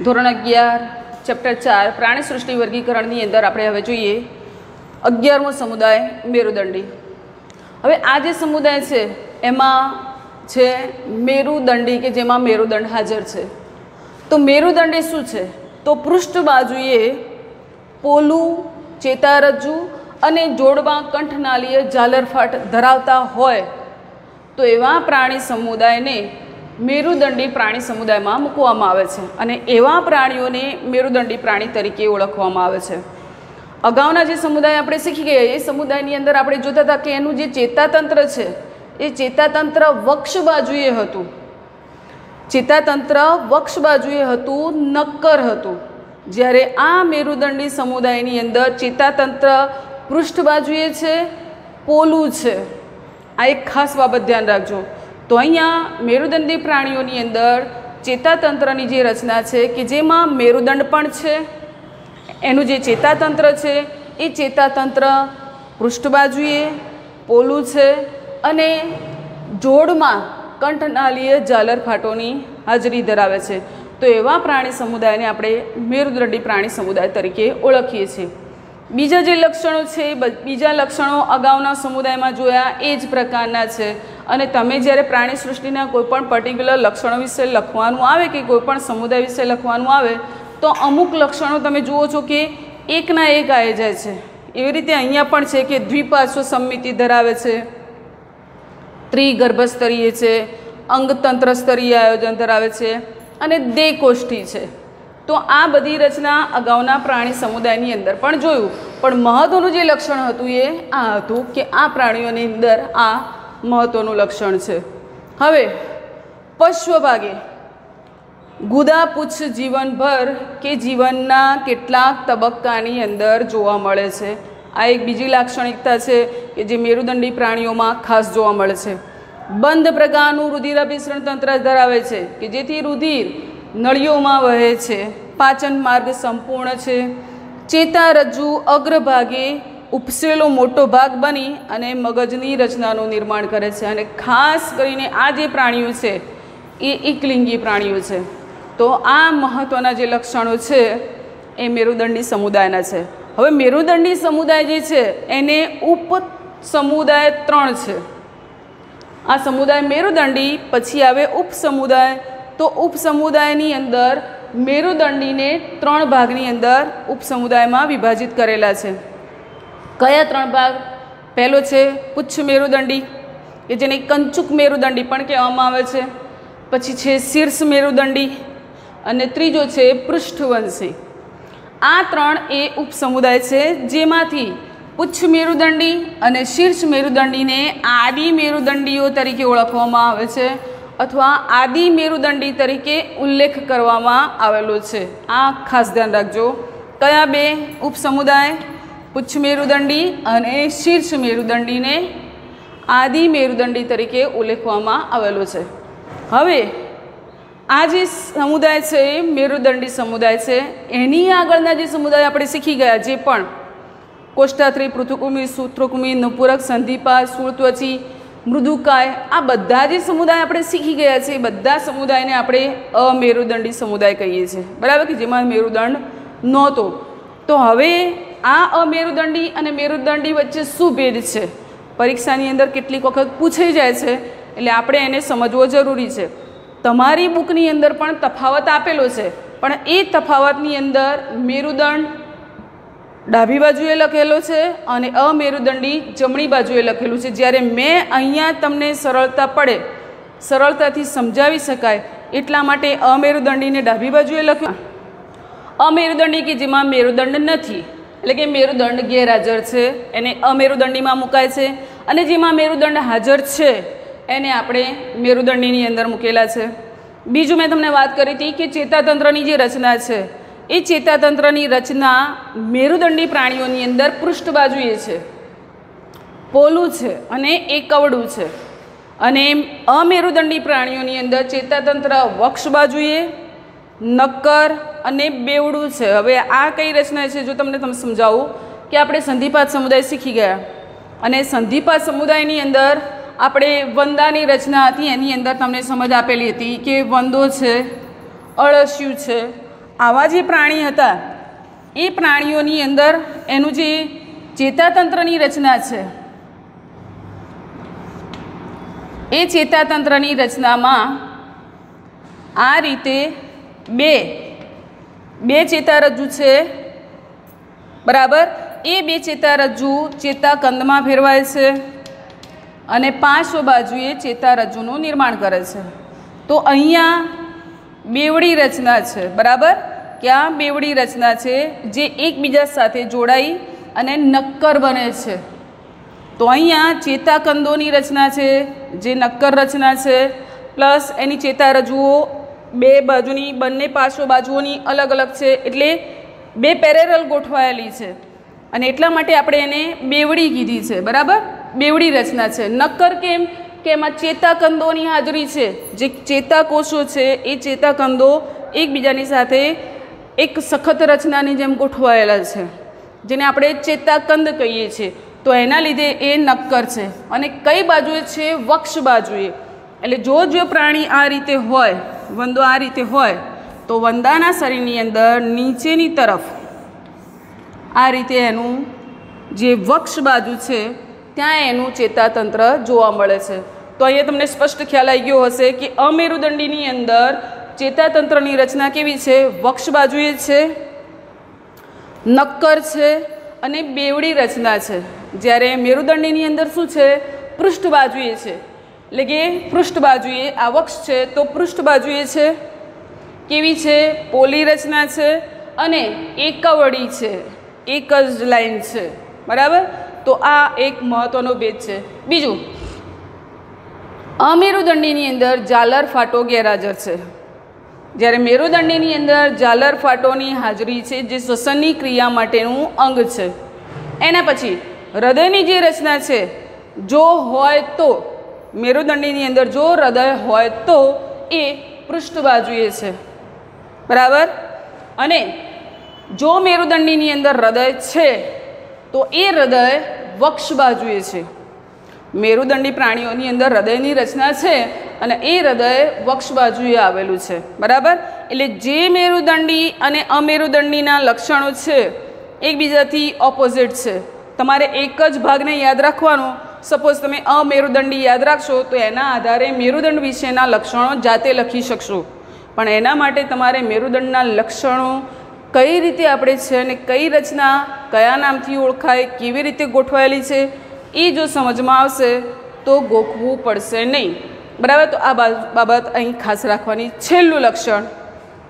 ધોરણ 11 ચેપ્ટર 4 પ્રાણી સૃષ્ટિ વર્ગીકરણની અંદર આપણે હવે જોઈએ 11મો સમુદાય મેરુદંડી। હવે આ જે સમુદાય છે એમાં છે મેરુદંડી કે જેમાં મેરુદંડ હાજર છે। તો મેરુદંડી શું છે? તો પૃષ્ઠ બાજુએ પોલું, ચેતારજ્જુ અને જોડમાં કંઠનાલીય ઝાલરફાટ ધરાવતા હોય તો એવા પ્રાણી સમુદાયને મેરુદંડી પ્રાણી સમુદાયમાં મૂકવામાં આવે છે અને એવા પ્રાણીઓને મેરુદંડી પ્રાણી તરીકે ઓળખવામાં આવે છે। અગાઉના જે સમુદાય આપણે શીખી ગયા એ સમુદાયની અંદર આપણે જોતા હતા કે એનું જે ચેતાતંત્ર છે એ ચેતાતંત્ર વક્ષ બાજુએ હતું, ચેતાતંત્ર વક્ષ બાજુએ હતું, નક્કર હતું। જ્યારે આ મેરુદંડી સમુદાયની અંદર ચેતાતંત્ર પૃષ્ઠ બાજુએ છે, પોલું છે। આ એક ખાસ બાબત ધ્યાન રાખજો। તો અહીંયા મેરુદંડી પ્રાણીઓની અંદર ચેતાતંત્રની જે રચના છે કે જેમાં મેરુદંડ પણ છે, એનું જે ચેતાતંત્ર છે એ ચેતાતંત્ર પૃષ્ઠ બાજુએ પોલું છે અને જોડમાં કંઠનાલીય ઝાલરફાટોની હાજરી ધરાવે છે। તો એવા પ્રાણી સમુદાયને આપણે મેરુદંડી પ્રાણી સમુદાય તરીકે ઓળખીએ છીએ। બીજા જે લક્ષણો છે બીજા લક્ષણો અગાઉના સમુદાયમાં જોયા એ જ પ્રકારના છે અને તમે જ્યારે પ્રાણી સૃષ્ટિના કોઈપણ પર્ટિક્યુલર લક્ષણો વિશે લખવાનું આવે કે કોઈપણ સમુદાય વિશે લખવાનું આવે તો અમુક લક્ષણો તમે જુઓ છો કે એકના એક આવી જાય છે। એવી રીતે અહીંયા પણ છે કે દ્વિપાર્શ્વ સંમિતિ ધરાવે છે, ત્રિગર્ભસ્તરીય છે, અંગતંત્ર સ્તરીય આયોજન ધરાવે છે અને દેહકોષ્ઠી છે। તો આ બધી રચના અગાઉના પ્રાણી સમુદાયની અંદર પણ જોયું, પણ મહત્ત્વનું જે લક્ષણ હતું એ આ હતું કે આ પ્રાણીઓની અંદર આ મહત્ત્વનું લક્ષણ છે। હવે પશ્વભાગે ગુદાપુચ્છ જીવનભર કે જીવનના કેટલાક તબક્કાની અંદર જોવા મળે છે। આ એક બીજી લાક્ષણિકતા છે કે જે મેરુદંડી પ્રાણીઓમાં ખાસ જોવા મળે છે। બંધ પ્રકારનું રુધિરાભિસરણ તંત્ર ધરાવે છે કે જેથી રુધિર નળીઓમાં વહે છે, પાચન માર્ગ સંપૂર્ણ છે, ચેતારજ્જુ અગ્રભાગે ઉપસેલો મોટો ભાગ બની અને મગજની રચનાનું નિર્માણ કરે છે અને ખાસ કરીને આ જે પ્રાણીઓ છે એ એકલિંગી પ્રાણીઓ છે। તો આ મહત્ત્વના જે લક્ષણો છે એ મેરુદંડી સમુદાયના છે। હવે મેરુદંડી સમુદાય જે છે એને ઉપ સમુદાય 3 છે। આ સમુદાય મેરુદંડી, પછી આવે ઉપસમુદાય। તો ઉપસમુદાયની અંદર મેરુદંડીને 3 ભાગની અંદર ઉપસમુદાયમાં વિભાજિત કરેલા છે। કયા 3 ભાગ? પહેલો છે પુચ્છ મેરુદંડી કે જેને કંચુક મેરુદંડી પણ કહેવામાં આવે છે, પછી છે શીર્ષ મેરુદંડી અને ત્રીજો છે પૃષ્ઠવંશી। આ 3 એ ઉપસમુદાય છે જેમાંથી પુચ્છ મેરુદંડી અને શીર્ષ મેરુદંડીને આદિ મેરુદંડીઓ તરીકે ઓળખવામાં આવે છે અથવા આદિ મેરુદંડી તરીકે ઉલ્લેખ કરવામાં આવેલો છે। આ ખાસ ધ્યાન રાખજો। કયા 2 ઉપસમુદાય? પુચ્છ મેરુદંડી અને શીર્ષ મેરુદંડીને આદિ મેરુદંડી તરીકે ઉલ્લેખવામાં આવેલો છે। હવે આ જે સમુદાય છે એ મેરુદંડી સમુદાય છે, એની આગળના જે સમુદાય આપણે શીખી ગયા જે પણ કોષ્ઠાત્રી, પૃથુકુમી, સૂત્રકુમી, નુપુરક, સંધિપાદ, શૂળત્વચી, મૃદુકાય, આ બધા જે સમુદાય આપણે શીખી ગયા છે એ બધા સમુદાયને આપણે અમેરુદંડી સમુદાય કહીએ છીએ, બરાબર, કે જેમાં મેરુદંડ નહોતો। તો હવે આ અમેરુદંડી અને મેરુદંડી વચ્ચે શું ભેદ છે? પરીક્ષાની અંદર કેટલીક વખત પૂછાઈ જાય છે એટલે આપણે એને સમજવો જરૂરી છે। તમારી બુકની અંદર પણ તફાવત આપેલો છે, પણ એ તફાવતની અંદર મેરુદંડ ડાબી બાજુએ લખેલો છે અને અમેરુદંડી જમણી બાજુએ લખેલું છે। જ્યારે મેં અહીંયા તમને સરળતા પડે, સરળતાથી સમજાવી શકાય એટલા માટે અમેરુદંડીને ડાબી બાજુએ લખ્યું, અમેરુદંડી કે જેમાં મેરુદંડ નથી એટલે કે મેરુદંડ ગેરહાજર છે એને અમેરુદંડીમાં મુકાય છે અને જેમાં મેરુદંડ હાજર છે એને આપણે મેરુદંડીની અંદર મૂકેલા છે। બીજું મેં તમને વાત કરી હતી કે ચેતાતંત્રની જે રચના છે એ ચેતાતંત્રની રચના મેરુદંડી પ્રાણીઓની અંદર પૃષ્ઠ બાજુએ છે, પોલું છે અને એકવડું છે અને અમેરુદંડી પ્રાણીઓની અંદર ચેતાતંત્ર વક્ષ બાજુએ, નક્કર અને બેવડું છે। હવે આ કઈ રચના છે જો તમને સમજાવું કે આપણે સંધિપાદ સમુદાય શીખી ગયા અને સંધિપા સમુદાયની અંદર આપણે વંદાની રચના હતી એની અંદર તમને સમજ આપેલી હતી કે વંદો છે, અળસિયું છે, આવા જે પ્રાણી હતા એ પ્રાણીઓની અંદર એનું જે ચેતાતંત્રની રચના છે એ ચેતાતંત્રની રચનામાં આ રીતે બે ચેતારજ્જુ છે, બરાબર. એ બે ચેતારજ્જુ ચેતાકંદમાં ફેરવાય છે અને પાર્શ્વ બાજુએ ચેતારજ્જુનું નિર્માણ કરે છે. તો અહીંયા બેવડી રચના છે, બરાબર. ક્યાં બેવડી રચના છે જે એકબીજા સાથે જોડાઈ અને નક્કર બને છે. તો અહીંયા ચેતાકંદોની રચના છે જે નક્કર રચના છે, પ્લસ એની ચેતારજ્જુઓ બે બાજુની બંને પાર્શ્વ બાજુઓની અલગ અલગ છે, એટલે બે પેરેરલ ગોઠવાયેલી છે અને એટલા માટે આપણે એને બેવડી કીધી છે, બરાબર. બેવડી રચના છે. નક્કર કેમ કે એમાં ચેતાકંદોની હાજરી છે, જે ચેતાકોષો છે એ ચેતાકંદો એકબીજાની સાથે એક સખત રચનાની જેમ ગોઠવાયેલા છે, જેને આપણે ચેતાકંદ કહીએ છીએ. તો એના લીધે એ નક્કર છે. અને કઈ બાજુએ છે? વક્ષ બાજુએ. એટલે જો પ્રાણી આ રીતે હોય, વંદો આ રીતે હોય, તો વંદાના શરીરની અંદર નીચેની તરફ આ રીતે એનું જે વક્ષ બાજુ છે ત્યાં એનું ચેતાતંત્ર જોવા મળે છે. તો અહીંયા તમને સ્પષ્ટ ખ્યાલ આવી ગયો હશે કે અમેરુદંડીની અંદર ચેતાતંત્રની રચના કેવી છે? વક્ષ બાજુએ છે, નક્કર છે અને બેવડી રચના છે. જ્યારે મેરુદંડીની અંદર શું છે? પૃષ્ઠ બાજુએ છે. એટલે કે પૃષ્ઠ બાજુએ આ વક્ષ છે તો પૃષ્ઠ બાજુએ છે કેવી છે? પોલી રચના છે અને એકવડી છે, એક જ લાઈન છે, બરાબર. તો આ એક મહત્વનો ભેદ છે. બીજું, અમેરુદંડીની અંદર ઝાલર ફાટો ગેરહાજર છે, જ્યારે મેરુદંડીની અંદર ઝાલર ફાટોની હાજરી છે જે શ્વસનની ક્રિયા માટેનું અંગ છે. એના પછી હૃદયની જે રચના છે, જો હોય તો મેરુદંડીની અંદર જો હૃદય હોય તો એ પૃષ્ઠ બાજુએ છે, બરાબર. અને જો મેરુદંડીની અંદર હૃદય છે તો એ હૃદય વક્ષ બાજુએ છે. મેરુદંડી પ્રાણીઓની અંદર હૃદયની રચના છે અને એ હૃદય વક્ષ બાજુએ આવેલું છે, બરાબર. એટલે જે મેરુદંડી અને અમેરુદંડીના લક્ષણો છે એકબીજાથી ઓપોઝિટ છે. તમારે એક જ ભાગને યાદ રાખવાનો. સપોઝ તમે અમેરુદંડી યાદ રાખશો તો એના આધારે મેરુદંડ વિશેના લક્ષણો જાતે લખી શકશો, પણ એના માટે તમારે મેરુદંડના લક્ષણો કઈ રીતે આપણે છે અને કઈ રચના કયા નામથી ઓળખાય, કેવી રીતે ગોઠવાયેલી છે એ જો સમજમાં આવશે તો ગોખવું પડશે નહીં, બરાબર. તો આ બાબત અહીં ખાસ રાખવાની. છેલ્લું લક્ષણ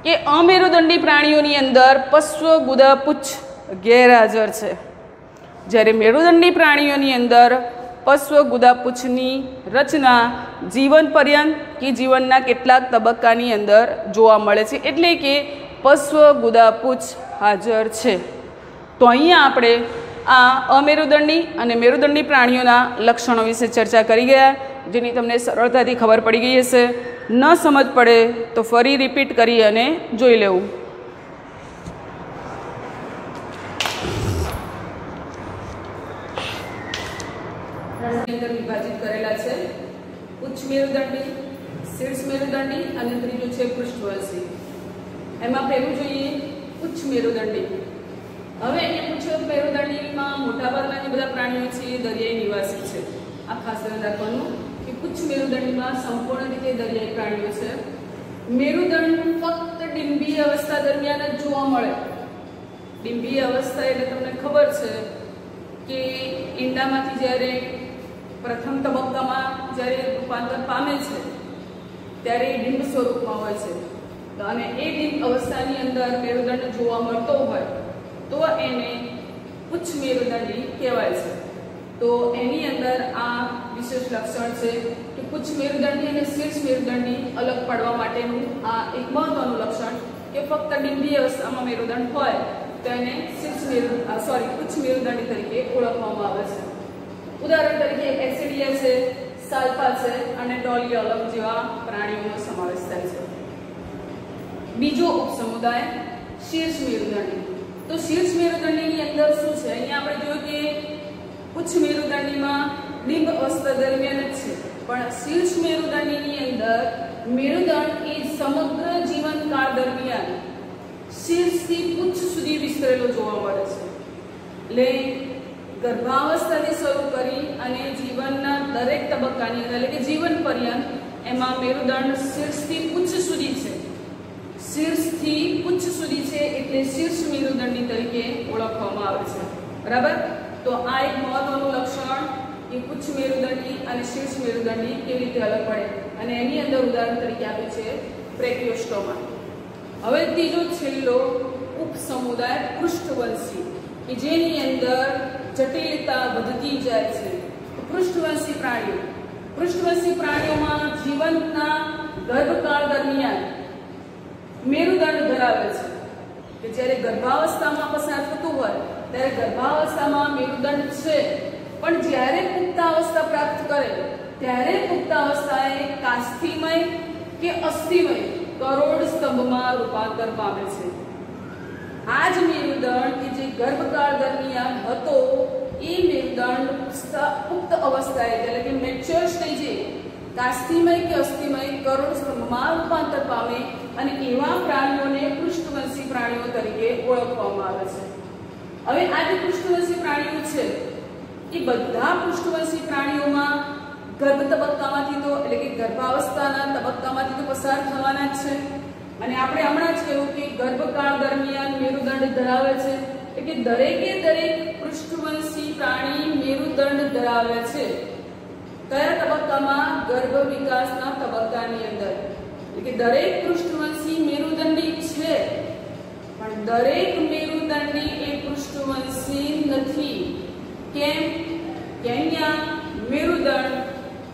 કે અમેરુદંડી પ્રાણીઓની અંદર પશ્વગુદાપુચ્છ ગેરહાજર છે, જ્યારે મેરુદંડી પ્રાણીઓની અંદર પશ્વગુદાપુચ્છની રચના જીવન પર્યંત કે જીવનના કેટલાક તબક્કાની અંદર જોવા મળે છે, એટલે કે પશ્વગુદાપુચ્છ હાજર છે. તો અહીંયા આપણે આ અમેરુદંડી અને મેરુદંડી પ્રાણીઓના લક્ષણો વિશે ચર્ચા કરી ગયા, જેની તમને સરળતાથી ખબર પડી ગઈ હશે. ન સમજ પડે તો ફરી રિપીટ કરી અને જોઈ લેવું. અંદર વિભાજિત કરેલા છે ઉચ્ચ મેરુદંડી, શીર્ષ મેરુદંડી અને ત્રીજું છે પૃષ્ઠવંશી. એમાં પહેલું જોઈએ ઉચ્ચ મેરુદંડી. હવે એ ઉચ્ચ મેરુદંડીમાં મોટાભાગના જે બધા પ્રાણીઓ છે એ દરિયાઈ નિવાસી છે. આ ખાસ ધ્યાન રાખવાનું કે ઉચ્ચ મેરુદંડીમાં સંપૂર્ણ રીતે દરિયાઈ પ્રાણીઓ છે. મેરુદંડ ફક્ત ડિંબીય અવસ્થા દરમિયાન જ જોવા મળે. ડિંબીય અવસ્થા એટલે તમને ખબર છે કે ઈંડામાંથી જ્યારે પ્રથમ તબક્કામાં જ્યારે રૂપાંતર પામે છે ત્યારે એ ડિંબ સ્વરૂપમાં હોય છે, અને એ ડિંબ અવસ્થાની અંદર મેરુદંડ જોવા મળતો હોય તો એને ઉચ્ચ મેરુદંડી કહેવાય છે. તો એની અંદર આ વિશેષ લક્ષણ છે કે ઉચ્ચ મેરુદંડી અને શીર્ષ મેરુદંડી અલગ પાડવા માટેનું આ એક મહત્વનું લક્ષણ કે ફક્ત ડિંબીય અવસ્થામાં મેરુદંડ હોય તો એને ઉચ્ચ મેરુદંડી તરીકે ઓળખવામાં આવે છે. ઉદાહરણ તરીકે એસિડિયા છે, સાલ્પા છે અને ડોલિયોલમ જેવા પ્રાણીઓનો સમાવેશ થાય છે. બીજો ઉપસમુદાય શીર્ષ મેરુદંડી. તો શીર્ષ મેરુદંડીની અંદર શું છે? અહીંયા આપણે જોયું કે ઉચ્ચ મેરુદંડીમાં અવસ્થા દરમિયાન જ છે, પણ શીર્ષ મેરુદંડની અંદર મેરુદંડ એ સમગ્ર જીવનકાળ દરમિયાન શીર્ષથી પુચ્છ સુધી વિસ્તરેલો જોવા મળે છે. એટલે ગર્ભાવસ્થાથી શરૂ કરી અને જીવનના દરેક તબક્કાની અંદર એટલે કે જીવન પર્યંત એમાં મેરુદંડ શીર્ષથી પુચ્છ સુધી છે. શીર્ષથી પુચ્છ સુધી છે એટલે શીર્ષ મેરુદંડી તરીકે ઓળખવામાં આવે છે. બરાબર. તો આ એક મહત્વનું લક્ષણ કે પુચ્છ મેરુદંડી અને શીર્ષ મેરુદંડી કેવી રીતે અલગ પડે, અને એની અંદર ઉદાહરણ તરીકે આપે છે બ્રેકિયોસ્ટોમા. હવે ત્રીજો છેલ્લો ઉપસમુદાય પૃષ્ઠવંશી કે જેની અંદર જટિલતા વધતી જાય છે. પૃષ્ઠવંશી પ્રાણીઓ, પૃષ્ઠવંશી પ્રાણીઓમાં જીવનના ગર્ભકાળ દરમિયાન મેરુદંડ ધરાવે છે કે જ્યારે ગર્ભાવસ્થામાં પસાર થતું હોય ત્યારે ગર્ભાવસ્થામાં મેરુદંડ છે, પણ જ્યારે પુખ્તાવસ્થા પ્રાપ્ત કરે ત્યારે પુખ્તાવસ્થાએ કાસ્થિમય કે અસ્થિમય કરોડ સ્તંભમાં રૂપાંતર પામે છે. આ જ મેરુદંડ કે જે ગર્ભકાળ દરમિયાન હતો એ મેરુદંડ પુખ્ત અવસ્થાએ એટલે કે મેચ્યોર સ્ટેજે કાસ્થિમય કે અસ્થિમય કરોડ સ્તંભમાં રૂપાંતર પામે અને એવા પ્રાણીઓને પૃષ્ઠવંશી પ્રાણીઓ તરીકે ઓળખવામાં આવે છે. હવે આ જે પૃષ્ઠવંશી પ્રાણીઓ છે એ બધા પૃષ્ઠવંશી પ્રાણીઓમાં ગર્ભ તબક્કામાંથી તો એટલે કે ગર્ભાવસ્થાના તબક્કામાંથી તો પસાર થવાના જ છે, અને આપણે હમણાં જ કહ્યું કે ગર્ભકાળ દરમિયાન મેરુદંડ ધરાવે છે એટલે કે દરેકે દરેક પૃષ્ઠવંશી પ્રાણી મેરુદંડ ધરાવે છે. કયા તબક્કામાં? ગર્ભ વિકાસના તબક્કાની અંદર. એટલે કે દરેક પૃષ્ઠવંશી મેરુદંડી છે, પણ દરેક મેરુદંડી એ પૃષ્ઠવંશી નથી. કેમ? કે અહીંયા મેરુદંડ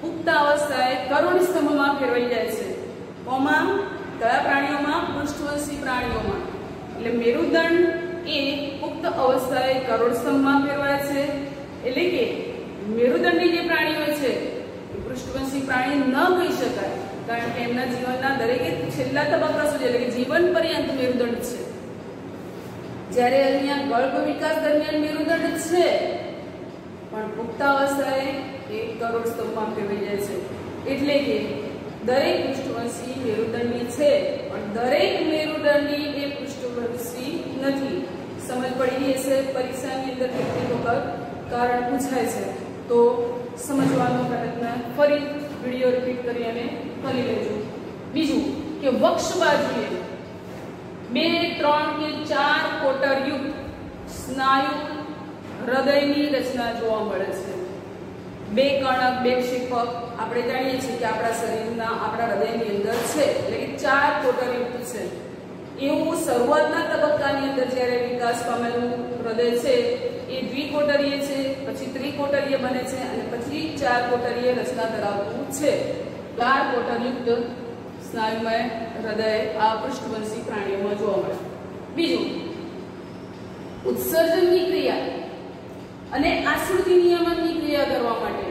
પુખ્તાવસ્થાએ કરોડ સ્તંભમાં ફેરવાઈ જાય છે. કોમાં? કયા પ્રાણીઓમાં? પૃષ્ઠવંશી પ્રાણીઓમાં. એટલે મેરુદંડ એ પુખ્ત અવસ્થાએ કરોડ સ્તંભમાં ફેરવાય છે. એટલે કે મેરુદંડી જે પ્રાણીઓ છે એ પૃષ્ઠવંશી પ્રાણી ન કહી શકાય, કારણ કે એમના જીવનના દરેકે છેલ્લા તબક્કા સુધી એટલે કે જીવન પર્યંત મેરુદંડ છે. જ્યારે અહીંયા ગર્ભ વિકાસ દરમિયાન મેરુદંડ છે, પણ પુખ્તાવસ્થાએ એ કરોડ સ્તંભમાં ફેરવાઈ જાય છે. એટલે કે દરેક પૃષ્ઠવંશી મેરુદંડી છે, પણ દરેક મેરુદંડી એ પૃષ્ઠવંશી નથી. સમજ પડી હશે. પરીક્ષાની અંદર કેટલીક વખત કારણ પૂછાય છે, તો સમજવાનો પ્રયત્ન ફરી વિડીયો રિપીટ કરી અને કરી લેજો. બીજું કે વક્ષ બાજુએ 2, 3 કે 4 કોટરયુક્ત સ્નાયુ હૃદયની રચના જોવા મળે છે. 2 કણક, 2 ક્ષેપક આપણે જાણીએ છીએ કે આપણા શરીરના આપણા હૃદયની અંદર છે, એટલે કે 4 કોટરયુક્ત છે. એવું શરૂઆતના તબક્કાની અંદર જ્યારે વિકાસ પામેલું હૃદય છે એ દ્વિકોટરીય છે, પછી ત્રિકોટરીય બને છે અને પછી 4 કોટરીય રચના ધરાવતું છે. 4 કોટરયુક્ત સ્નાયુમય હૃદય આ પૃષ્ઠવંશી પ્રાણીઓમાં જોવા મળે. બીજું, ઉત્સર્જનની ક્રિયા અને આશ્રુતિ નિયમનની ક્રિયા કરવા માટે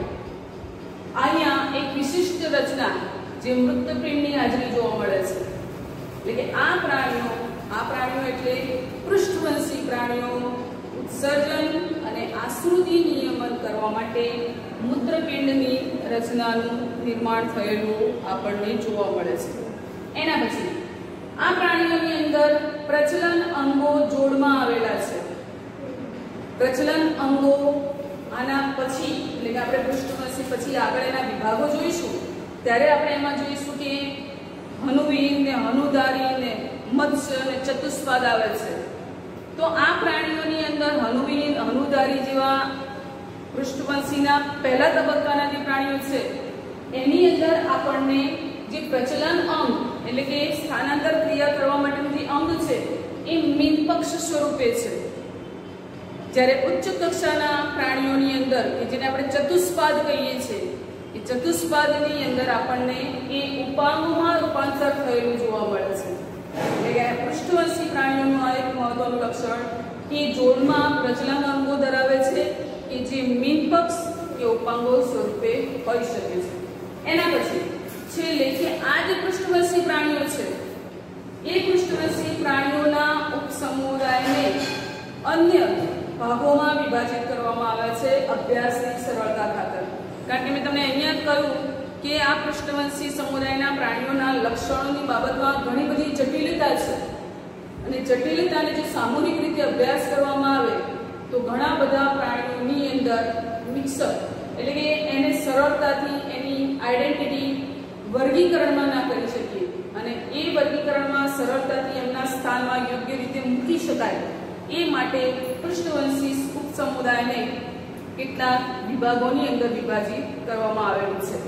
અહીંયા એક વિશિષ્ટ રચના જે મૃતપિંડની હાજરી જોવા મળે છે. એટલે કે આ પ્રાણીઓ એટલે પૃષ્ઠવંશી પ્રાણીઓ ઉત્સર્જન અને આશ્રુતિ નિયમન કરવા માટે મૂત્રપિંડની રચનાનું નિર્માણ થયેલું આપણને જોવા મળે છે. એના પછી આ પ્રાણીઓની અંદર પ્રચલન અંગો જોડમાં આવેલા છે. પ્રચલન અંગો આના પછી એટલે કે આપણે પૃષ્ઠવંશી પછી આગળ એના વિભાગો જોઈશું ત્યારે આપણે એમાં જોઈશું કે હનુવીન ને હનુધારી ને મત્સ્ય અને ચતુષ્પાદ આવે છે. તો આ પ્રાણીઓની અંદર હનુવીન, હનુધારી જેવા પૃષ્ઠવંશીના પહેલા તબક્કાના જે પ્રાણીઓ છે એની અંદર આપણને જે પ્રચલન અંગ એટલે કે સ્થાનાંતર ક્રિયા કરવા માટેનું જે અંગ છે એ મીનપક્ષ સ્વરૂપે છે. જ્યારે ઉચ્ચ કક્ષાના પ્રાણીઓની અંદર કે જેને આપણે ચતુષ્પાદ કહીએ છીએ એ ચતુષ્પાદની અંદર આપણને એ ઉપાંગોમાં રૂપાંતર થયેલું જોવા મળે છે. એટલે કે પૃષ્ઠવંશી પ્રાણીઓનું આ એક મહત્વનું લક્ષણ કે જોડમાં પ્રચલન અંગો ધરાવે છે કે જે મીનપક્ષ કે ઉપાંગો સ્વરૂપે હોઈ શકે છે. એના પછી છેલ્લે કે આ જે પૃષ્ઠવંશી પ્રાણીઓ છે એ પૃષ્ઠવંશી પ્રાણીઓના ઉપસમુદાયને અન્ય ભાગોમાં વિભાજિત કરવામાં આવે છે અભ્યાસની સરળતા ખાતર. કારણ કે મેં તમને અહીંયા કહ્યું કે આ પૃષ્ઠવંશી સમુદાયના પ્રાણીઓના લક્ષણોની બાબતમાં ઘણી બધી જટિલતા છે અને જટિલતાને જો સામૂહિક રીતે અભ્યાસ કરવામાં આવે તો ઘણા બધા પ્રાણીઓની અંદર મિક્સઅપ એટલે કે એને સરળતાથી એની આઈડેન્ટિટી વર્ગીકરણમાં ના કરી શકીએ અને એ વર્ગીકરણમાં સરળતાથી એમના સ્થાનમાં યોગ્ય રીતે મૂકી શકાય એ માટે પૃષ્ઠવંશી ઉપસમુદાયને કેટલાક વિભાગોની અંદર વિભાજિત કરવામાં આવેલું છે।